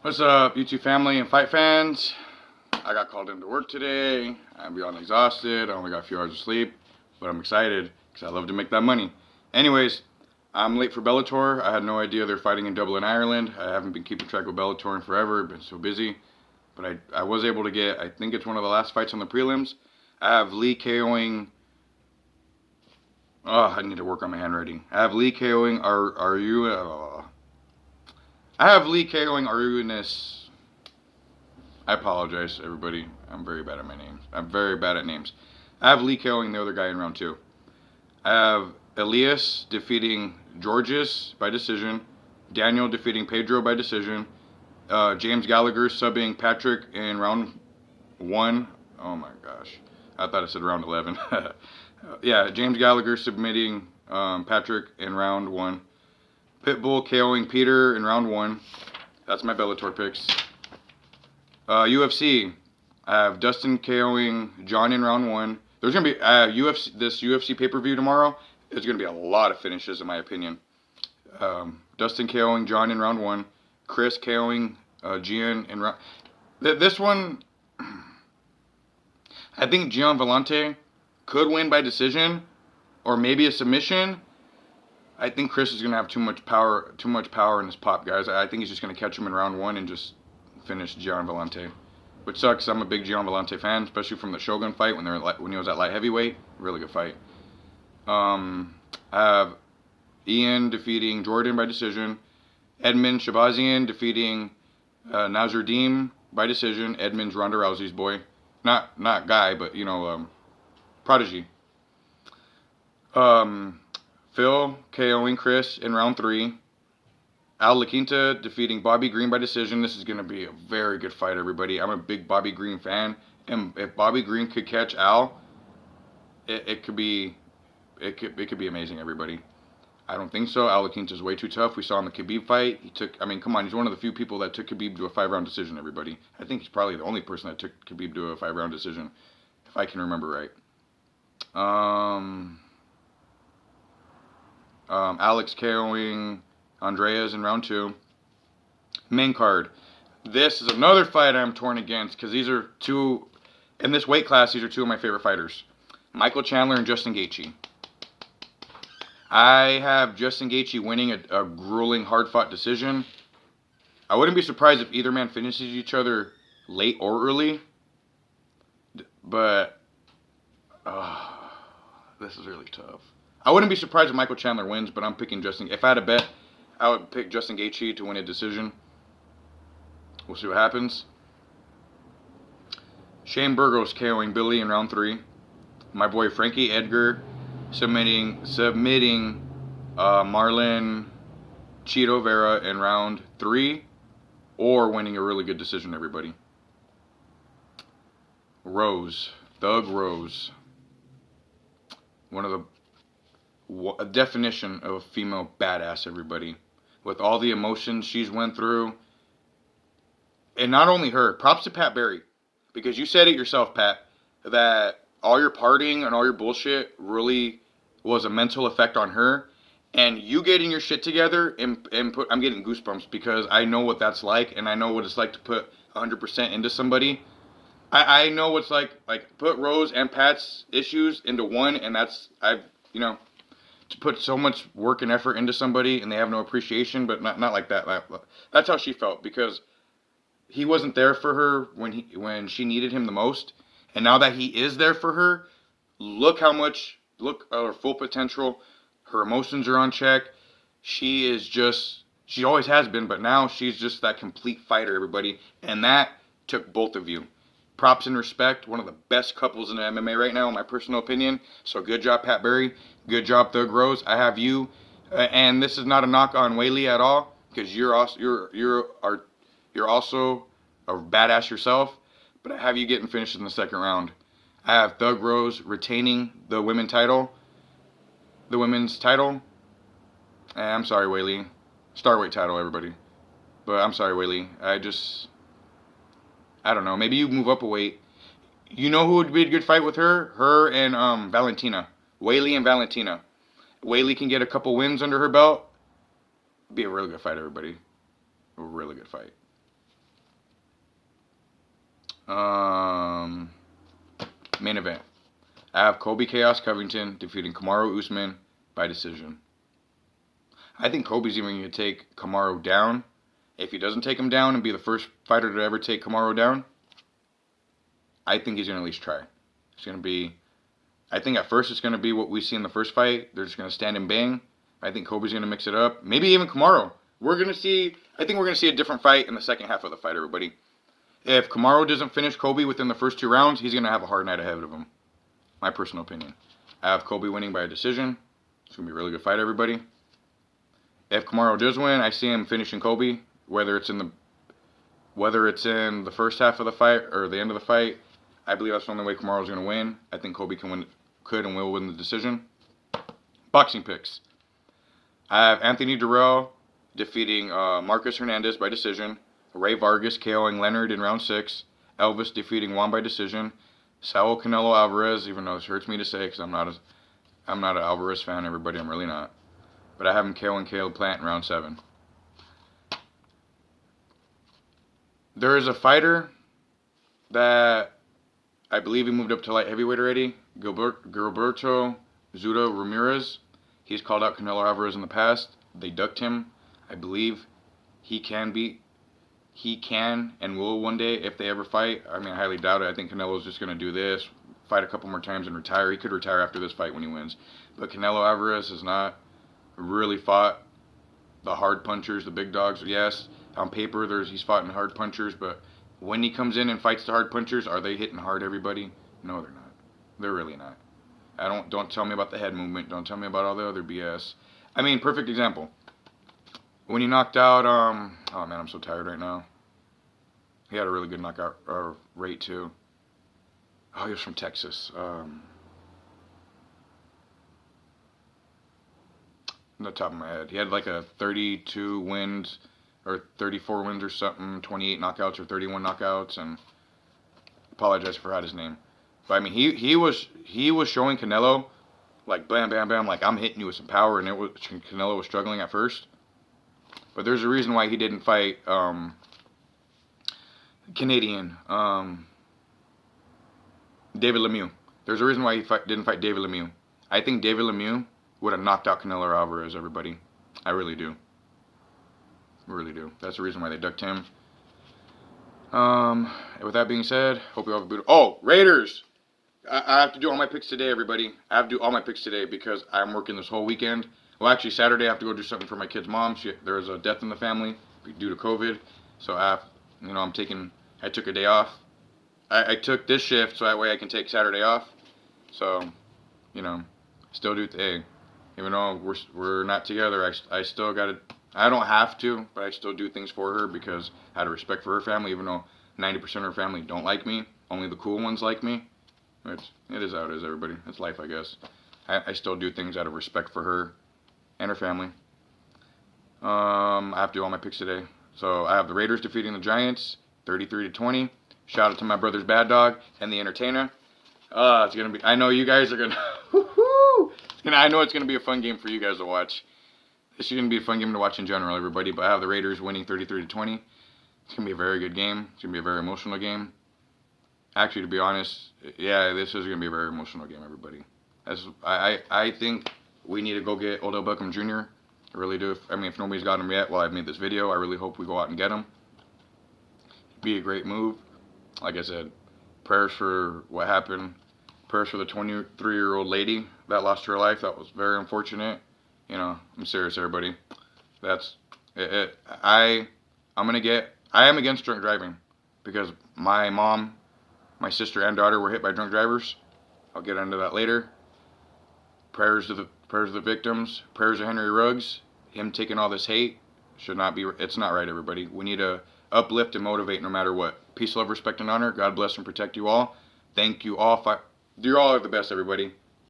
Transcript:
What's up, YouTube family and fight fans? I got called into work today. I'm beyond exhausted. I only got a few hours of sleep, but I'm excited because I love to make that money. Anyways, I'm late for Bellator. I had no idea they're fighting in Dublin, Ireland. I haven't been keeping track of Bellator in forever. Been so busy. But I was able to get, I think it's one of the last fights on the prelims. I have Lee KOing. Oh, I need to work on my handwriting. I have Lee KOing I have Lee KOing Arunas. I apologize, everybody. I'm very bad at my names. I'm very bad at names. I have Lee KOing the other guy in round 2. I have Elias defeating Georges by decision. Daniel defeating Pedro by decision. James Gallagher subbing Patrick in round 1. Oh my gosh. I thought I said round 11. Yeah, James Gallagher submitting Patrick in round 1. Pitbull KOing Peter in round 1. That's my Bellator picks. UFC. I have Dustin KOing John in round 1. There's going to be this UFC pay-per-view tomorrow. There's going to be a lot of finishes, in my opinion. Dustin KOing John in round 1. Chris KOing Gian in round... This one, I think Gian Vellante could win by decision or maybe a submission. I think Chris is going to have too much power in his pop, guys. I think he's just going to catch him in round 1 and just finish Gian Vellante. Which sucks. I'm a big Gian Vellante fan, especially from the Shogun fight when he was at light heavyweight. Really good fight. I have Ian defeating Jordan by decision. Edmund Shabazian defeating Nasruddin by decision. Edmund's Ronda Rousey's boy. Not guy, but, prodigy. Phil KOing Chris in round 3. Al Laquinta defeating Bobby Green by decision. This is going to be a very good fight, everybody. I'm a big Bobby Green fan. And if Bobby Green could catch Al, it could be amazing, everybody. I don't think so. Al Laquinta's way too tough. We saw in the Khabib fight. Come on. He's one of the few people that took Khabib to a 5-round decision, everybody. I think he's probably the only person that took Khabib to a 5-round decision, if I can remember right. Alex KOing Andreas in round 2. Main card. This is another fight I'm torn against because these are two, in this weight class, these are two of my favorite fighters. Michael Chandler and Justin Gaichi. I have Justin Gaichi winning a grueling, hard-fought decision. I wouldn't be surprised if either man finishes each other late or early. But, this is really tough. I wouldn't be surprised if Michael Chandler wins, but I'm picking Justin. If I had a bet, I would pick Justin Gaichi to win a decision. We'll see what happens. Shane Burgos KOing Billy in round 3. My boy Frankie Edgar submitting Marlon Cheeto Vera in round 3, or winning a really good decision, everybody. Rose, Thug Rose. A definition of a female badass, everybody. With all the emotions she's went through. And not only her, props to Pat Barry. Because you said it yourself, Pat, that all your partying and all your bullshit really was a mental effect on her. And you getting your shit together I'm getting goosebumps because I know what that's like, and I know what it's like to put 100% into somebody. I know what's like put Rose and Pat's issues into one, and to put so much work and effort into somebody and they have no appreciation, but not like that. That's how she felt, because he wasn't there for her when she needed him the most. And now that he is there for her, look at her full potential. Her emotions are on check. She always has been, but now she's just that complete fighter, everybody. And that took both of you. Props and respect. One of the best couples in MMA right now, in my personal opinion. So good job, Pat Barry. Good job, Thug Rose. I have you, and this is not a knock on Whaley at all, because you're also a badass yourself. But I have you getting finished in the second round. I have Thug Rose retaining the women's title. I'm sorry, Whaley. Starweight title, everybody. But I'm sorry, Whaley. I don't know. Maybe you move up a weight. You know who would be a good fight with her? Her and Valentina. Whaley and Valentina. Whaley can get a couple wins under her belt. Be a really good fight, everybody. A really good fight. Main event. I have Colby Chaos Covington defeating Kamaru Usman by decision. I think Colby's even going to take Kamaru down. If he doesn't take him down and be the first fighter to ever take Kamaru down, I think he's going to at least try. It's going to be, I think at first it's going to be what we see in the first fight. They're just going to stand and bang. I think Colby's going to mix it up. Maybe even Kamaru. I think we're going to see a different fight in the second half of the fight, everybody. If Kamaru doesn't finish Colby within the first 2 rounds, he's going to have a hard night ahead of him. My personal opinion. I have Colby winning by a decision. It's going to be a really good fight, everybody. If Kamaru does win, I see him finishing Colby, whether it's in the first half of the fight or the end of the fight. I believe that's the only way Kamaru's going to win. I think Colby could and will win the decision. Boxing picks. I have Anthony Durrell defeating Marcus Hernandez by decision. Ray Vargas KOing Leonard in round 6. Elvis defeating Juan by decision. Saul Canelo Alvarez, even though this hurts me to say because I'm not an Alvarez fan, everybody. I'm really not. But I have him KOing Caleb Plant in round 7. There is a fighter that I believe he moved up to light heavyweight already. Gilberto Zuda Ramirez. He's called out Canelo Alvarez in the past. They ducked him. I believe he can and will one day if they ever fight. I mean, I highly doubt it. I think Canelo's just going to do this, fight a couple more times and retire. He could retire after this fight when he wins. But Canelo Alvarez has not really fought the hard punchers, the big dogs. Yes, on paper he's fought in hard punchers, but when he comes in and fights the hard punchers, are they hitting hard, everybody? No, they're not. They're really not. Don't tell me about the head movement. Don't tell me about all the other BS. I mean, perfect example. When he knocked out, oh man, I'm so tired right now. He had a really good knockout rate too. Oh, he was from Texas. On the top of my head, he had like a 32 wins or 34 wins or something, 28 knockouts or 31 knockouts, and apologize if I forgot his name. But I mean, he was showing Canelo like bam, bam, bam, like I'm hitting you with some power, and Canelo was struggling at first. But there's a reason why he didn't fight Canadian David Lemieux. There's a reason why he didn't fight David Lemieux. I think David Lemieux would have knocked out Canelo Alvarez, everybody. I really do. I really do. That's the reason why they ducked him. With that being said, hope you all have a beautiful... Oh, Raiders! I have to do all my picks today, everybody. I have to do all my picks today because I'm working this whole weekend. Well, actually, Saturday I have to go do something for my kid's mom. There was a death in the family due to COVID. So I took a day off. I took this shift so that way I can take Saturday off. So, still do today. Even though we're not together, I still got to... I don't have to, but I still do things for her because out of respect for her family, even though 90% of her family don't like me. Only the cool ones like me. It is how it is, everybody. It's life, I guess. I still do things out of respect for her and her family. I have to do all my picks today. So I have the Raiders defeating the Giants, 33-20. Shout out to my brother's Bad Dog and the Entertainer. It's gonna be... I know you guys are gonna... I know it's gonna be a fun game for you guys to watch. This is going to be a fun game to watch in general, everybody, but I have the Raiders winning 33-20. It's going to be a very good game. It's going to be a very emotional game. Actually, to be honest, yeah, this is going to be a very emotional game, everybody. I think we need to go get Odell Beckham Jr. I really do. If nobody's got him yet while I've made this video, I really hope we go out and get him. It'd be a great move. Like I said, prayers for what happened. Prayers for the 23-year-old lady that lost her life. That was very unfortunate. I'm serious, everybody. That's it. I am against drunk driving because my mom, my sister, and daughter were hit by drunk drivers. I'll get into that later. Prayers to the victims. Prayers to Henry Ruggs. Him taking all this hate should not be. It's not right, everybody. We need to uplift and motivate no matter what. Peace, love, respect, and honor. God bless and protect you all. Thank you all. You all are the best, everybody.